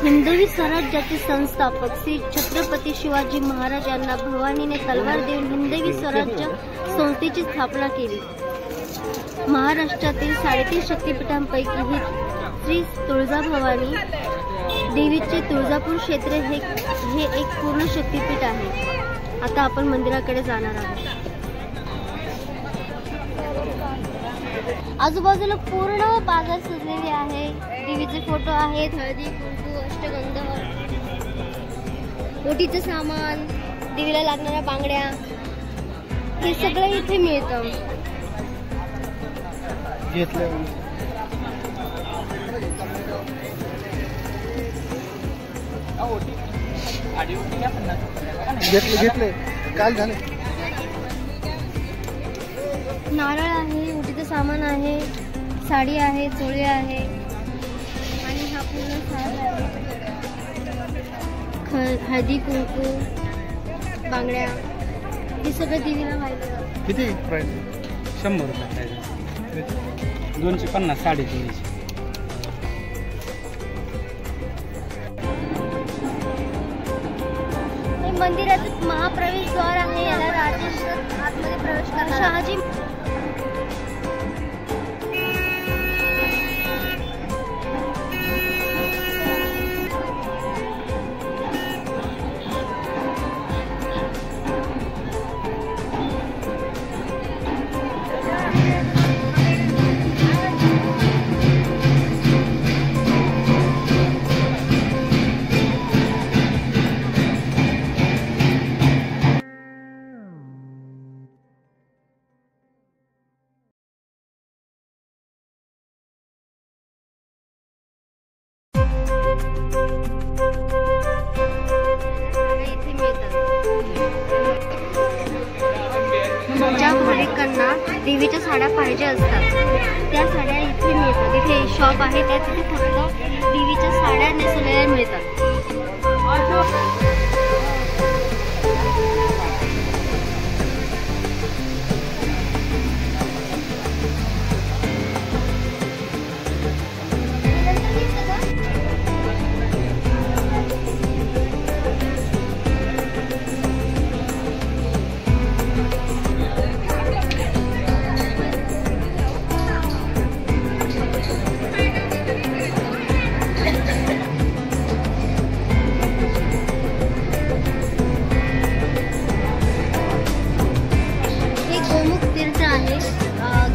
हिंदवी स्वराज्याचे संस्थापक श्री छत्रपती शिवाजी महाराज यांना भवानीने तलवार देऊन हिंदवी स्वराज्य संस्थेची स्थापना केली। महाराष्ट्रातील 3.5 शक्तिपीठांपैकी ही श्री तुळजाभवानी देवीचे तुळजापूर क्षेत्र हे एक पूर्ण शक्तिपीठ आहे। आता आपण मंदिराकडे जाणार आहोत। आजूबाजूला पूर्ण बाजार सजलेले आहे। देवीचे फोटो आहेत, हळदी कुंकू, अष्टगंध, ओटीचं सामान, देवीला लागणाऱ्या बांगड्या, हे सगळं इथे मिळतं। घेतले काल झाले। नारळ आहे, ओटीचं सामान आहे, साडी आहे, चोळी आहे आणि हा पूर्ण साज आहे। हळदी कुंकू, बांगड्या, हे सगळं देवीला व्हायचं। किती प्राइस? 100 रुपये प्राइस। 250 साडी देवीची। मंदिराचं महाप्रवेशद्वार आहे। याला राजेश आतमध्ये प्रवेश करा। शहाजी ज्या भाविकांना देवीच्या साड्या पाहिजे असतात त्या साड्या इथे मिळतात। इथे शॉप आहे, त्या तिथे फक्त देवीच्या साड्या नेसवलेल्या मिळतात।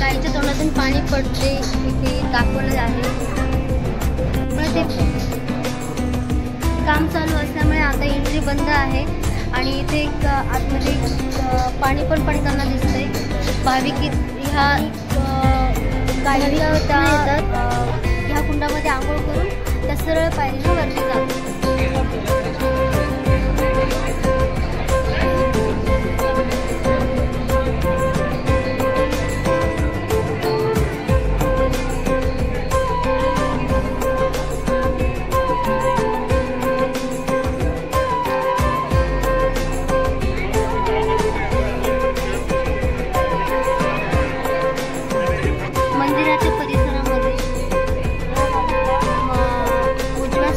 गायीच्या तोंडातून पाणी पडते इथे दाखवलं आहे। ते काम चालू असल्यामुळे आता एंट्री बंद आहे आणि इथे आतमध्ये पाणी पण पडताना दिसतंय। भाविक ह्या गायीला ह्या कुंडामध्ये आंघोळ करून त्या सरळ पायरीने वरती जातात। मंदिराच्या परिसरामध्ये उजव्या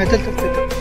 नाही चल चल चल.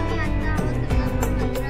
आम्ही आता आहोत तुळजापूर मंदिरात.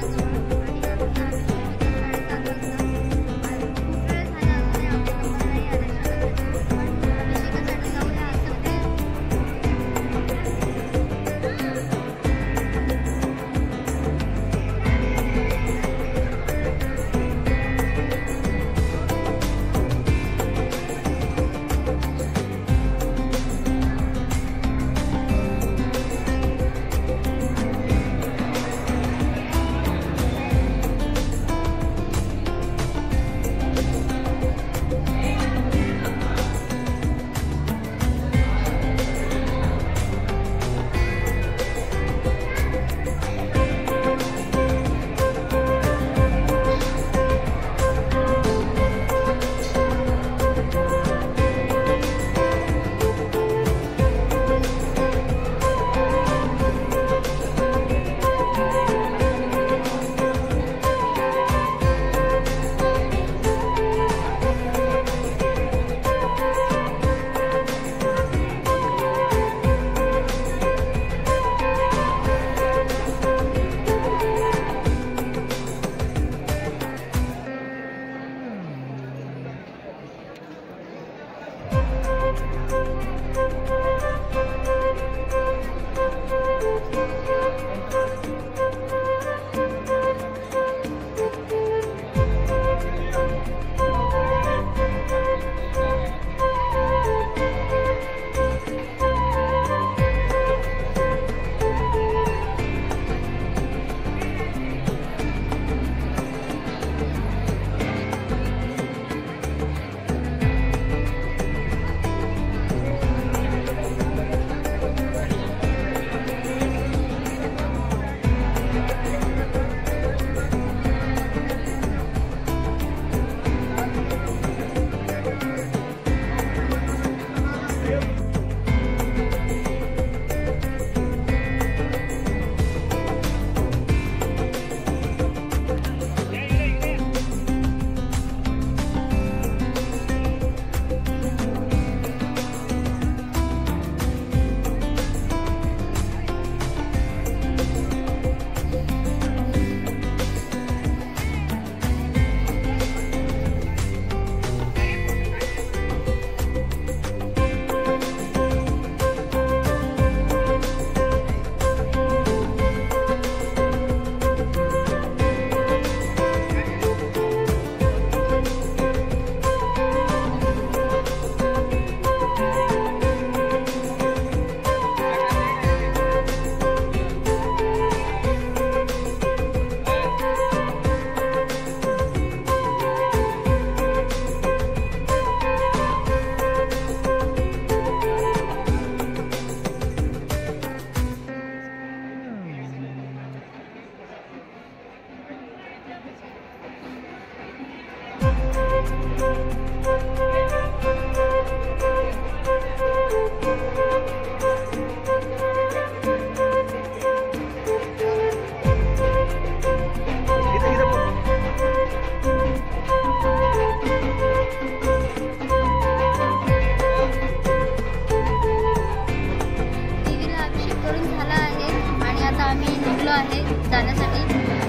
आम्ही निघलो आहे जाण्यासाठी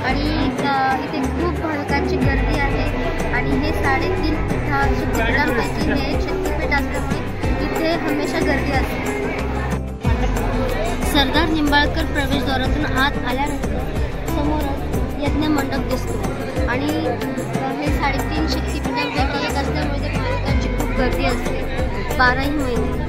आणि इथे खूप भाविकांची गर्दी आहे आणि हे 3.5 शक्तिपीठांपैकी हे एक शक्तिपीठ असल्यामुळे इथे हमेशा गर्दी असते. सरदार निंबाळकर प्रवेशद्वारातून आत आल्यानंतर समोरच यज्ञ मंडप दिसतो आणि हे 3.5 शक्तिपीठांपैकी एक असल्यामुळे ते भाविकांची खूप गर्दी असते 12ही महिने.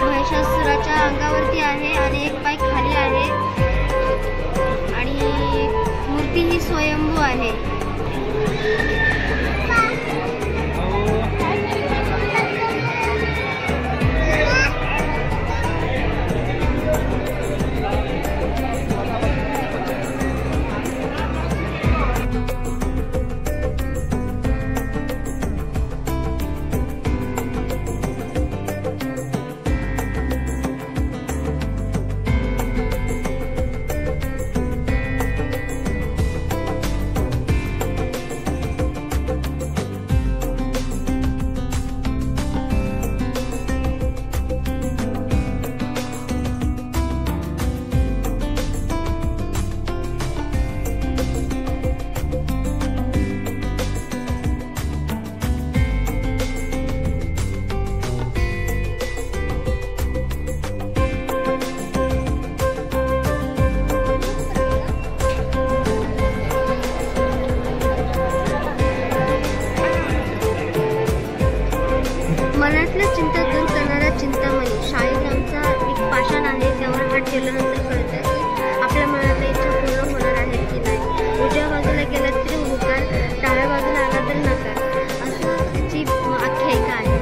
महिषासुराच्या अंगावरती आहे आणि एक पाय खाली आहे आणि मूर्ती ही स्वयंभू आहे. मनातल्या चिंता दूर करणारा चिंतामणी शाळेग्रामचा एक पाषाण आहे, त्यावर हात ठेवल्यानंतर कळतं की आपल्या मनातल्या इच्छा पूर्ण होणार आहेत की नाही. उजव्या बाजूला गेला तरी होकार, डाव्या बाजूला आला तरी नकार, असं त्याची आख्यायिका आहे.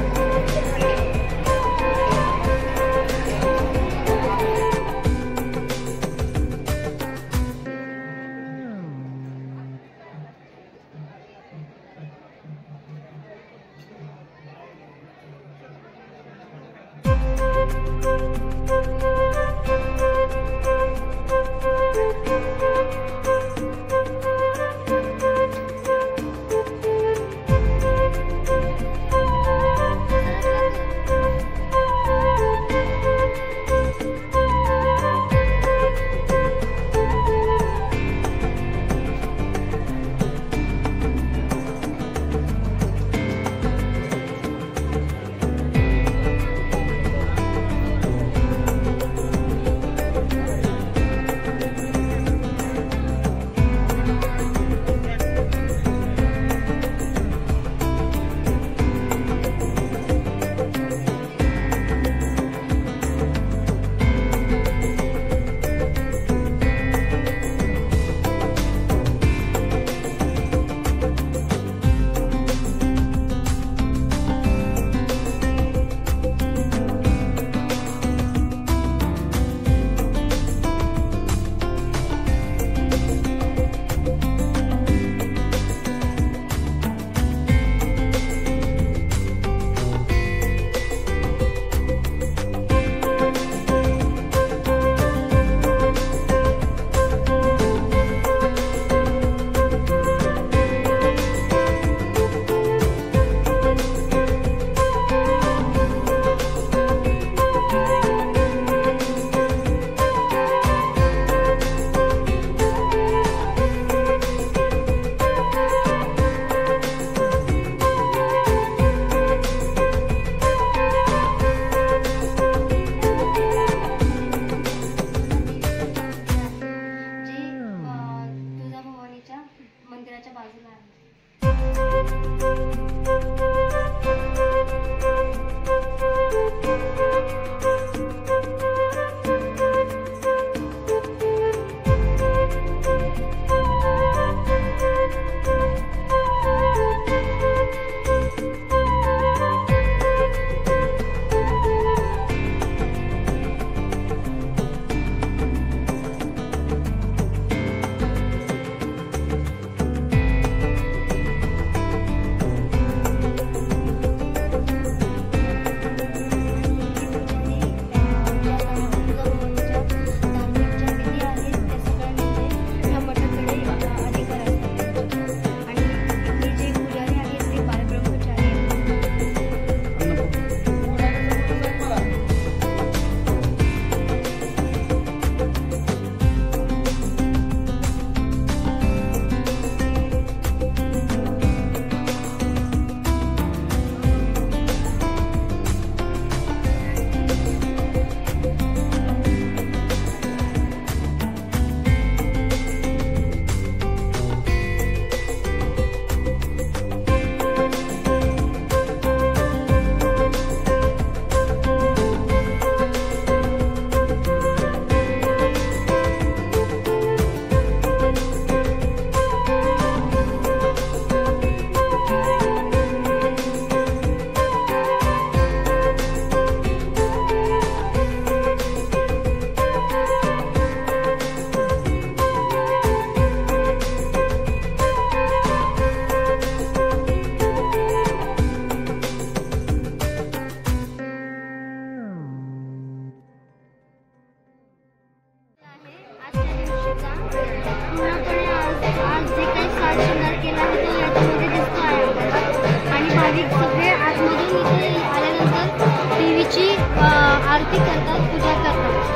भाविक सगळे आतमधून इथे आल्यानंतर देवीची आरती करतात, पूजा करतात.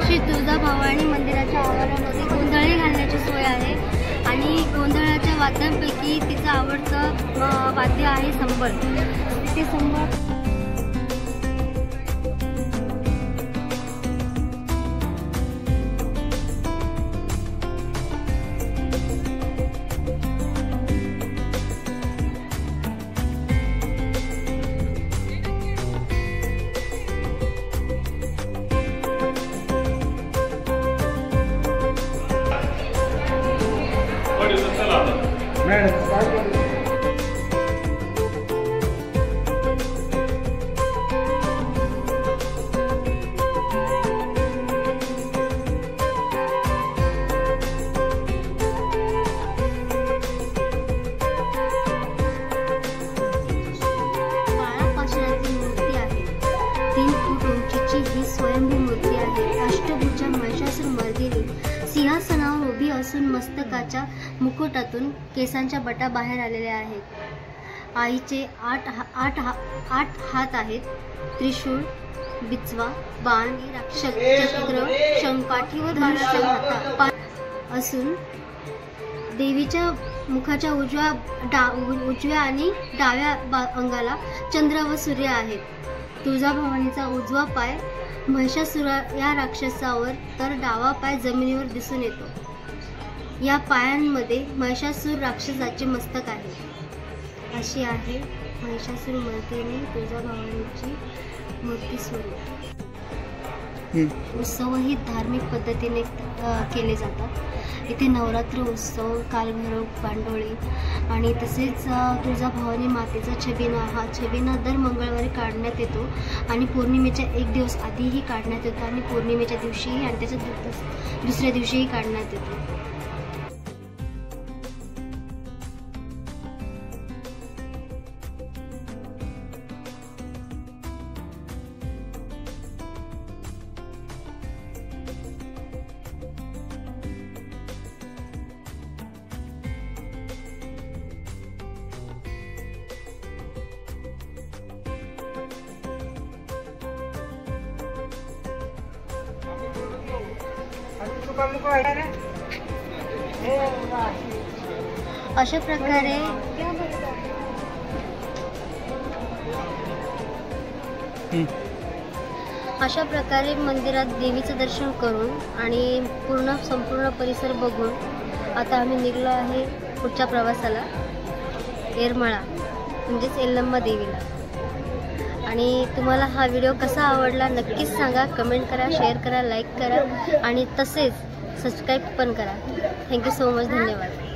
श्री तुळजाभवानी मंदिराच्या आवारामध्ये गोंधळे घालण्याची सोय आहे आणि गोंधळाच्या वाद्यांपैकी तिचं आवडतं वाद्य आहे संबळ. ते संबळ सिंहासनावर उभी असून मस्तकाच्या मुकुटातून केसांच्या बटा बाहेर आलेल्या आहेत. आईचे आठ हात आहेत. त्रिशूळ, बिचवा, बाण, चक्र, शंखपाठीवर धनुष्य असून देवीच्या मुखाच्या उजव्या आणि डाव्या अंगाला चंद्र व सूर्य आहेत. तुळजाभवानीचा उजवा पाय महिषासुर या राक्षसावर तर डावा पाय जमिनीवर दिसून येतो. या पायांमध्ये महिषासुर राक्षसाचे मस्तक आहे. अशी आहे महिषासुर मर्दिनी तुळजाभवानीची मूर्ती स्वरूप. उत्सवही धार्मिक पद्धतीने केले जातात. इथे नवरात्र उत्सव, कालभैरव, पांडोळी आणि तसेच तुळजाभवानी मातेचा छबिना, हा छबिना दर मंगळवारी काढण्यात येतो आणि पौर्णिमेच्या एक दिवस आधीही काढण्यात येतो आणि पौर्णिमेच्या दिवशीही आणि त्याच्या दुसऱ्या दिवशीही काढण्यात येतो. अशा प्रकारे मंदिरात देवीचं दर्शन करून आणि संपूर्ण परिसर बघून आता आम्ही निघलो आहे पुढच्या प्रवासाला, येरमाळा म्हणजेच यल्लम्मा देवीला. आणि तुम्हाला हा व्हिडिओ कसा आवडला नक्कीच सांगा. कमेंट करा, शेअर करा, लाईक करा आणि तसेच सबस्क्राईब पण करा. Thank you so much. धन्यवाद.